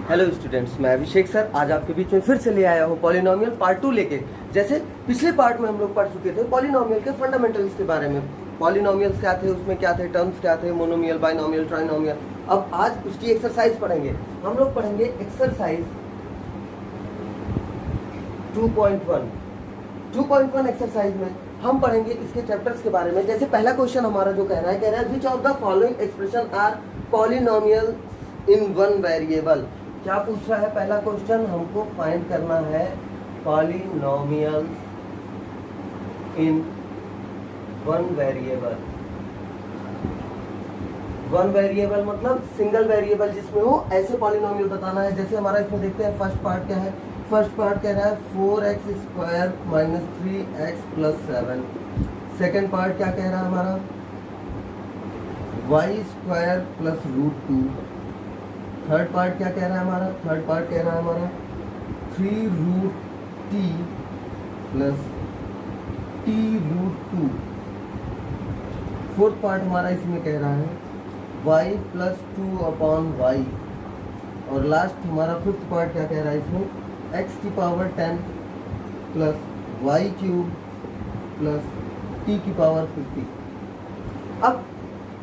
Hello students, मैं अभिषेक sir आज आपके बीच में फिर से ले आया हूँ पॉलिनोमियल पार्ट 2 लेके। जैसे पिछले पार्ट में हम लोग पढ़ चुके थे पॉलिनोमियल के फंडामेंटल्स के बारे में, पॉलिनोमियल्स क्या थे, उसमें क्या थे टर्म्स, क्या थे मोनोमियल, बाइनोमियल, ट्राइनोमियल। अब आज उसकी एक्सरसाइज पढ़ेंगे। हम लोग पढ़ेंगे एक्सरसाइज 2.1। 2.1 एक्सरसाइज में हम पढ़ेंगे इसके चैप्टर्स के बारे में। जैसे पहला क्वेश्चन हमारा जो कह रहा है which of the following expression are polynomial in one variable. क्या पूछ रहा है पहला क्वेश्चन, हमको फाइंड करना है polynomial in one variable. One variable मतलब सिंगल वेरिएबल जिसमें हो, ऐसे पॉलिनोमियल बताना है। जैसे हमारा इसमें देखते हैं फर्स्ट पार्ट क्या है। फर्स्ट पार्ट कह रहा है 4x² - 3x + 7। सेकेंड पार्ट क्या कह रहा है हमारा, y² + √2। थर्ड पार्ट क्या कह रहा है हमारा, थर्ड पार्ट कह रहा है हमारा 3√t + t√2। फोर्थ पार्ट हमारा इसमें कह रहा है y + 2/y। और लास्ट हमारा फिफ्थ पार्ट क्या कह रहा है इसमें x⁻10 + y³ + t⁻50। अब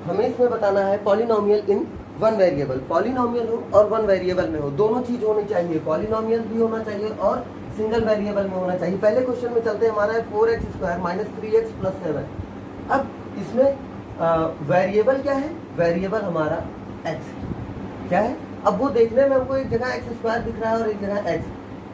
हमें इसमें बताना है polynomial in one variable. Polynomial हो और वन वेरिएबल में हो, दोनों चीज होनी चाहिए। पॉलिनोमियल भी होना चाहिए और सिंगल वेरिएबल में होना चाहिए। पहले क्वेश्चन में चलते हैं, हमारा है 4x² - 3x + 7। अब इसमें वेरिएबल क्या है, वेरिएबल हमारा x क्या है। अब वो देखने में हमको एक जगह x² दिख रहा है और एक जगह x,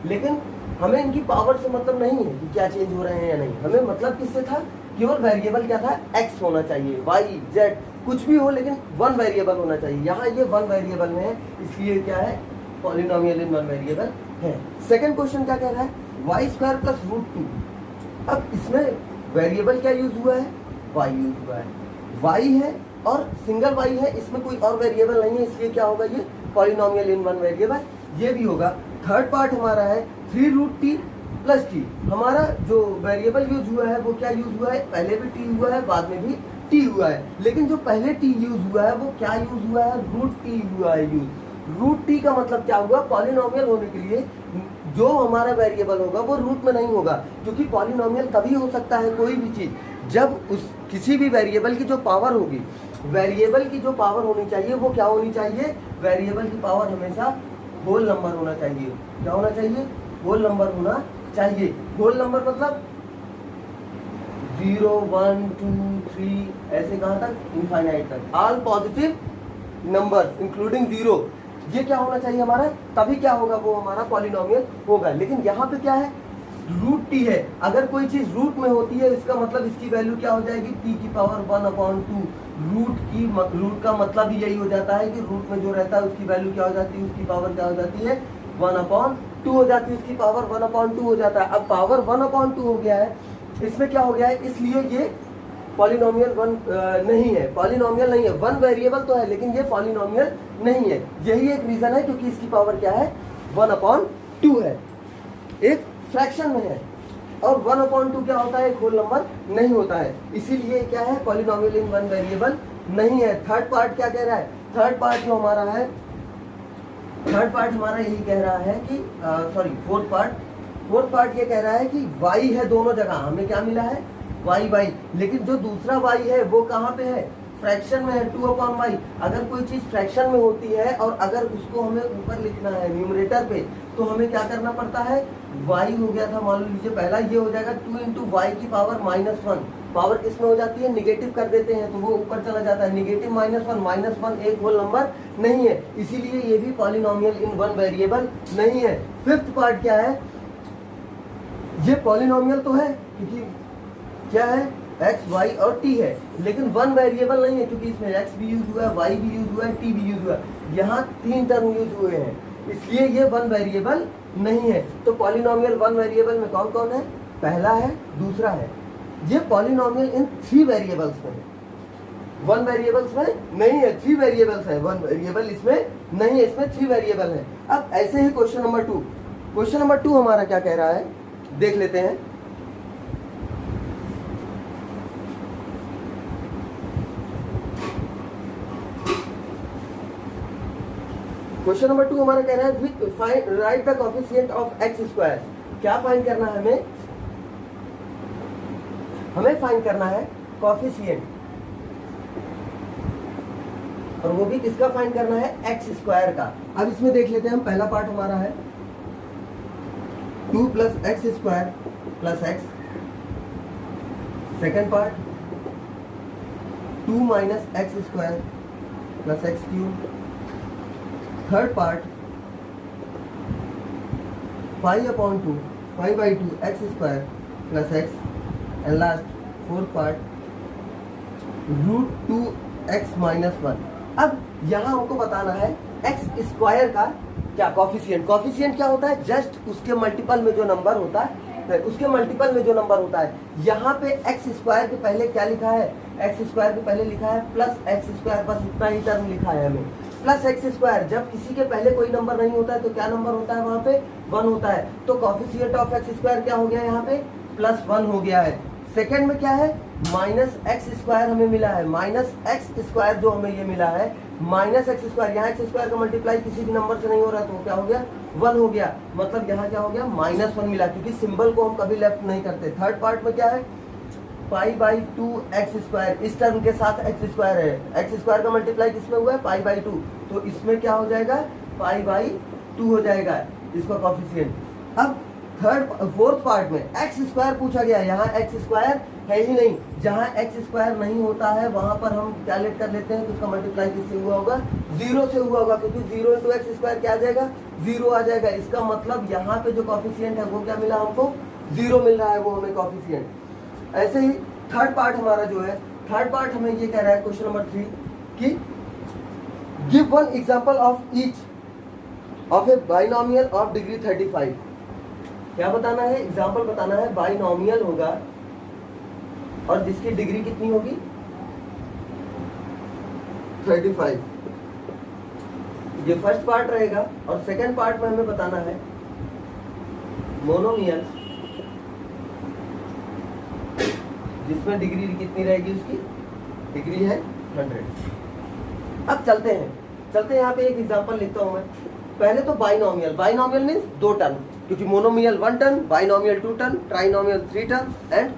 लेकिन हमें इनकी पावर से मतलब नहीं है कि क्या चेंज हो रहे हैं या नहीं। हमें मतलब किससे था, केवल वेरिएबल क्या था, x होना चाहिए, y z कुछ भी हो, लेकिन वन वेरिएबल होना चाहिए। यहाँ ये वन वेरिएबल में है, इसलिए क्या है पॉलिनोमियल इन वन वेरिएबल है। सेकंड क्वेश्चन क्या कह रहा है y² + √2। अब इसमें वेरिएबल क्या यूज हुआ है, y यूज हुआ है। y है और सिंगल y है, इसमें कोई और वेरिएबल नहीं है, इसलिए क्या होगा ये पॉलिनोमियल इन वन वेरिएबल, ये भी होगा। थर्ड पार्ट हमारा है 3√t + t। हमारा जो वेरिएबल यूज हुआ है वो क्या यूज हुआ है, पहले भी t हुआ है, बाद में भी t हुआ है, लेकिन जो पहले t यूज हुआ है वो क्या यूज हुआ है, √t हुआ है यूज। √t का मतलब क्या हुआ, पॉलिनोमियल होने के लिए जो हमारा वेरिएबल होगा वो रूट में नहीं होगा, क्योंकि पॉलिनोमियल तभी हो सकता है कोई भी चीज जब उस किसी भी वेरिएबल की जो पावर होगी, वेरिएबल की जो पावर होनी चाहिए वो क्या होनी चाहिए, वेरिएबल की पावर हमेशा होल नंबर होना चाहिए। क्या होना चाहिए, होल नंबर होना चाहिए। होल नंबर मतलब 0 1 2 3 ऐसे कहाँ तक, इनफाइनाइट तक, ऑल पॉजिटिव नंबर इंक्लूडिंग 0। ये क्या होना चाहिए हमारा, तभी क्या होगा वो हमारा पॉलिनोमियल होगा। लेकिन यहाँ पे क्या है, √t है। अगर कोई चीज रूट में होती है इसका मतलब इसकी वैल्यू क्या हो जाएगी, t⁻1/2। रूट का मतलब ही यही हो जाता है कि रूट में जो रहता है उसकी वैल्यू क्या हो जाती है, उसकी पावर क्या हो जाती है, 1/2 हो जाती है, उसकी पावर 1/2 हो जाता है। अब पावर 1/2 हो गया है, इसमें क्या हो गया है, इसलिए ये पॉलिनोमियल वन नहीं है, पॉलिनोमियल नहीं है। वन वेरिएबल तो है लेकिन ये पॉलिनोमियल नहीं है। यही एक रीजन है क्योंकि इसकी पावर क्या है, 1/2 है, एक फ्रैक्शन में है। और 1/2 क्या होता है, एक होल नंबर नहीं होता है, इसीलिए क्या है पॉलिनोमियल इन वन वेरिएबल नहीं है। थर्ड पार्ट क्या कह रहा है, थर्ड पार्ट जो हमारा है, थर्ड पार्ट हमारा यही कह रहा है कि फोर्थ पार्ट ये कह रहा है कि y है दोनों जगह, हमें क्या मिला है, y, लेकिन जो दूसरा y है वो कहाँ पे है, फ्रैक्शन में है, 2/y। अगर कोई चीज फ्रैक्शन में होती है और अगर उसको हमें ऊपर लिखना है न्यूमरेटर पे, तो हमें क्या करना पड़ता है, y हो गया था मान लीजिए पहला, ये हो जाएगा 2 × y की पावर -1। पावर किसमें हो जाती है, निगेटिव कर देते हैं तो वो ऊपर चला जाता है, निगेटिव -1 एक होल नंबर नहीं है, इसीलिए ये भी पॉलिनोमियल इन वन वेरिएबल नहीं है। फिफ्थ पार्ट क्या है, ये पॉलिनोमियल तो है क्योंकि क्या है, x, y और t है, लेकिन वन वेरिएबल नहीं है क्योंकि इसमें x भी यूज हुआ है, y भी यूज हुआ है, t भी यूज हुआ है। यहाँ 3 टर्म यूज हुए हैं, इसलिए ये वन वेरिएबल नहीं है। तो पॉलिनोमियल वन वेरिएबल में कौन कौन है, पहला है, दूसरा है। ये पॉलिनोमियल इन 3 वेरिएबल्स में है, वन वेरिएबल्स में नहीं है, 3 वेरिएबल्स है। वन वेरिएबल इसमें नहीं है, इसमें 3 वेरिएबल है। अब ऐसे ही क्वेश्चन नंबर 2, क्वेश्चन नंबर 2 हमारा क्या कह रहा है, देख लेते हैं। क्वेश्चन नंबर 2 हमारा कह रहा है find right the coefficient of x square. क्या फाइंड करना है हमें? हमें फाइंड करना है कोएफिशिएंट, और वो भी किसका फाइंड करना है? एक्स स्क्वायर का। अब इसमें देख लेते हैं हम, पहला पार्ट हमारा है 2 + x square + x. Second part 2 - x square + x cube. Third part 5/2 x square + x. And last fourth part √2x - 1। अब यहाँ हमको बताना है एक्स स्क्वायर का क्या कोएफिशिएंट। कोएफिशिएंट क्या होता है? जस्ट उसके मल्टीपल में जो नंबर होता है, उसके मल्टीपल में जो नंबर होता है। यहाँ पे एक्स स्क्वायर के पहले क्या लिखा है? एक्स स्क्वायर के पहले लिखा है +x², बस इतना ही टर्म लिखा है हमें। +x², जब किसी के पहले कोई नंबर नहीं होता है तो क्या नंबर होता है? वहाँ पे 1 होता है। तो कोएफिशिएंट ऑफ x² क्या हो गया? यहाँ पे +1 हो गया है। सेकेंड में क्या है? -x² हमें मिला है, -x² जो हमें ये मिला है, -x²। यहाँ x² का मल्टीप्लाई किसी भी नंबर से नहीं हो रहा, तो क्या हो गया? 1 हो गया। मतलब यहाँ क्या हो गया? -1 मिला, क्योंकि सिंबल को हम कभी लेफ्ट नहीं करते। थर्ड पार्ट में क्या है? π/2x²। इस टर्म के साथ x² है, x² का मल्टीप्लाई किसमें हुआ है? π/2। तो इसमें क्या हो जाएगा? π/2 हो जाएगा इसका कोएफिशिएंट। अब फोर्थ पार्ट में x² पूछा गया, यहाँ x² है ही नहीं। जहाँ x² नहीं होता है वहां पर हम कैलकुलेट कर लेते हैं, तो उसका मल्टीप्लाई किससे हुआ होगा? 0 से हुआ होगा, क्योंकि 0 × x² क्या आ जाएगा? 0 आ जाएगा। इसका मतलब यहाँ पे जो कोएफिशिएंट है वो क्या मिला हमको? 0 मिल रहा है वो हमें कोएफिशिएंट। ऐसे ही थर्ड पार्ट हमारा जो है, थर्ड पार्ट हमें ये कह रहा है क्वेश्चन नंबर 3 कि give one example of each of A binomial of degree 35। क्या बताना है? एग्जांपल बताना है। बाइनोमियल होगा और जिसकी डिग्री कितनी होगी? 35। ये फर्स्ट पार्ट रहेगा। और सेकंड पार्ट में हमें बताना है मोनोमियल, जिसमें डिग्री कितनी रहेगी? उसकी डिग्री है 100। अब चलते हैं यहाँ पे एक एग्जांपल लिखता हूं मैं। पहले तो बाइनोमियल। बाइनोमियल मीन्स 2 टर्म, क्योंकि monomial 1 term, binomial 2 term, trinomial 3 term and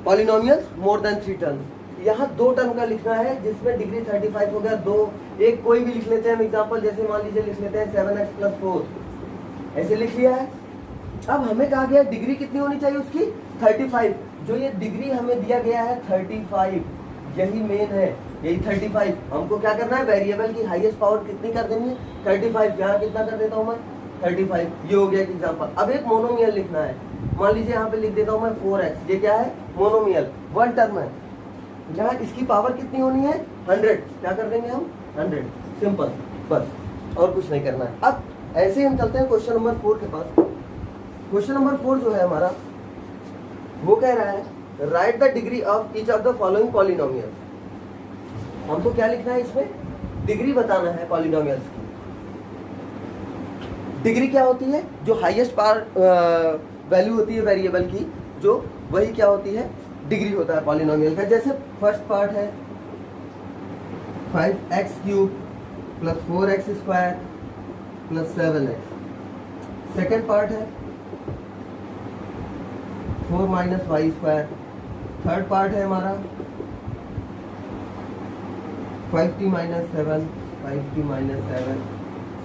polynomial more than 3 term. यहाँ 2 टर्म का लिखना है जिसमें डिग्री 35 हो गया। 2 एक कोई भी लिख लेते हैं हम एग्जांपल, जैसे मान लीजिए लिख लेते हैं 7x + 4, ऐसे लिख लिया है। अब हमें कहा गया डिग्री कितनी होनी चाहिए उसकी? 35। जो ये डिग्री हमें दिया गया है 35, यही मेन है, यही 35। हमको क्या करना है? वेरिएबल की हाईएस्ट पावर कितनी कर देनी है? 35। यहाँ कितना कर देता हूँ मैं? 35। ये हो गया एक एग्जांपल। अब एक मोनोमियल लिखना है। मान लीजिए यहाँ पे लिख देता हूँ मैं 4x। ये क्या है? मोनोमियल, 1 टर्म है। यहाँ इसकी पावर कितनी होनी है? 100। क्या कर देंगे हम? 100। सिंपल, बस, और कुछ नहीं करना है। अब ऐसे ही हम चलते हैं क्वेश्चन नंबर 4 के पास। क्वेश्चन नंबर 4 जो है हमारा, वो कह रहा है right the degree of each of the following polynomial. हमको क्या लिखना है इसमें? डिग्री बताना है पॉलिनोमियल्स की। डिग्री क्या होती है? जो हाईएस्ट पावर वैल्यू होती है वेरिएबल की, जो वही क्या होती है? डिग्री होता है पॉलिनोमियल का। जैसे फर्स्ट पार्ट है 5x³ + 4x² + 7x। Second part है 4 - y²। थर्ड पार्ट है हमारा 5t - 7, 5t - 7।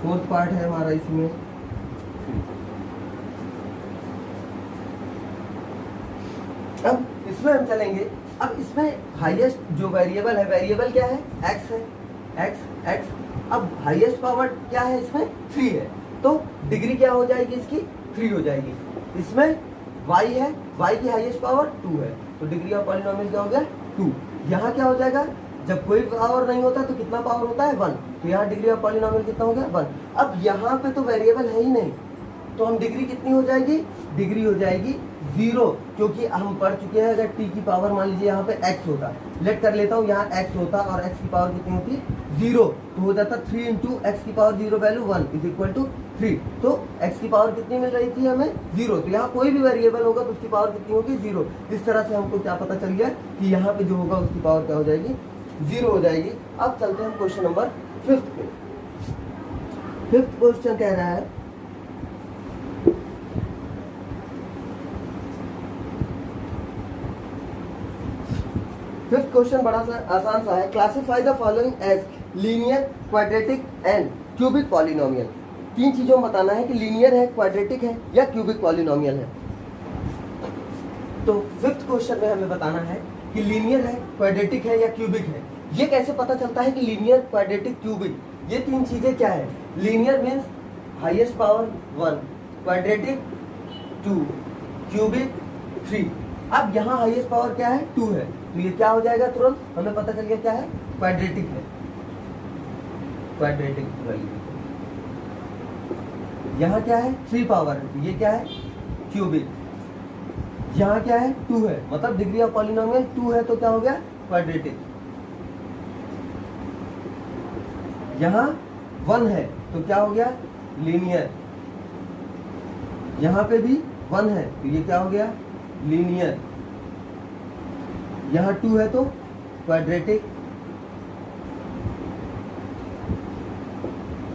फोर्थ पार्ट है हमारा इसमें 3। अब इसमें हम चलेंगे। अब इसमें हाईएस्ट जो वेरिएबल है, वेरिएबल क्या है? x है, x। अब हाईएस्ट पावर क्या है इसमें? 3 है। तो डिग्री क्या हो जाएगी इसकी? 3 हो जाएगी। इसमें y है, y की हाईएस्ट पावर 2 है, तो डिग्री ऑफ पॉलिनोमियल क्या हो गया? 2। यहाँ क्या हो जाएगा? जब कोई पावर नहीं होता तो कितना पावर होता है? 1। तो यहाँ डिग्री ऑफ पॉलिनोमियल कितना हो गया? 1। अब यहाँ पे तो वेरिएबल है ही नहीं, तो हम डिग्री कितनी हो जाएगी? डिग्री हो जाएगी 0, क्योंकि हम पढ़ चुके हैं अगर t की पावर मान लीजिए यहाँ पे x होता, लेट कर लेता हूँ, यहाँ x होता और x की पावर कितनी होती? 0, तो हो जाता 3 × x की पावर 0 वैल्यू 1 = 3। तो x की पावर कितनी मिल रही थी हमें? 0। तो यहाँ कोई भी वेरिएबल होगा तो उसकी पावर कितनी होगी? 0। इस तरह से हमको क्या पता चल गया कि यहाँ पे जो होगा उसकी पावर क्या हो जाएगी? 0 हो जाएगी। अब चलते हैं क्वेश्चन नंबर 5 पे। फिफ्थ क्वेश्चन कह रहा है फिफ्थ क्वेश्चन बड़ा सा आसान सा है। Classify the following as linear, quadratic and cubic polynomial. तीन चीजों में बताना है कि लीनियर है, क्वाड्रेटिक है या क्यूबिक पॉलिनोमियल है। तो फिफ्थ क्वेश्चन में हमें बताना है कि लीनियर है, क्वाड्रेटिक है या क्यूबिक है। ये कैसे पता चलता है कि लीनियर, क्वाड्रेटिक, क्यूबिक, ये तीन चीजें क्या है? Linear means highest power 1, quadratic 2, cubic 3। अब यहाँ हाईएस्ट पावर क्या है? 2 है, तो ये क्या हो जाएगा? तुरंत हमें पता चल गया क्या है? क्वाड्रेटिक है, क्वाड्रेटिक वैल्यू। यहाँ क्या है? 3 पावर है, तो ये क्या है? क्यूबिक। यहाँ क्या है? 2 है, मतलब डिग्री ऑफ पॉलिनोमियल 2 है, तो क्या हो गया? क्वाड्रेटिक। यहाँ 1 है, तो क्या हो गया? लीनियर। यहाँ पे भी 1 है, तो ये क्या हो गया? लीनियर। यहाँ 2 है तो क्वाड्रेटिक।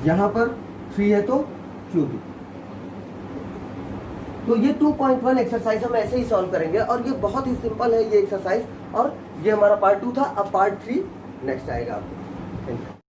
यहाँ पर 3 है तो क्यूबिक। तो ये 2.1 एक्सरसाइज हम ऐसे ही सॉल्व करेंगे और ये बहुत ही सिंपल है ये एक्सरसाइज। और ये हमारा पार्ट 2 था। अब पार्ट 3 नेक्स्ट आएगा आपको। Thank you.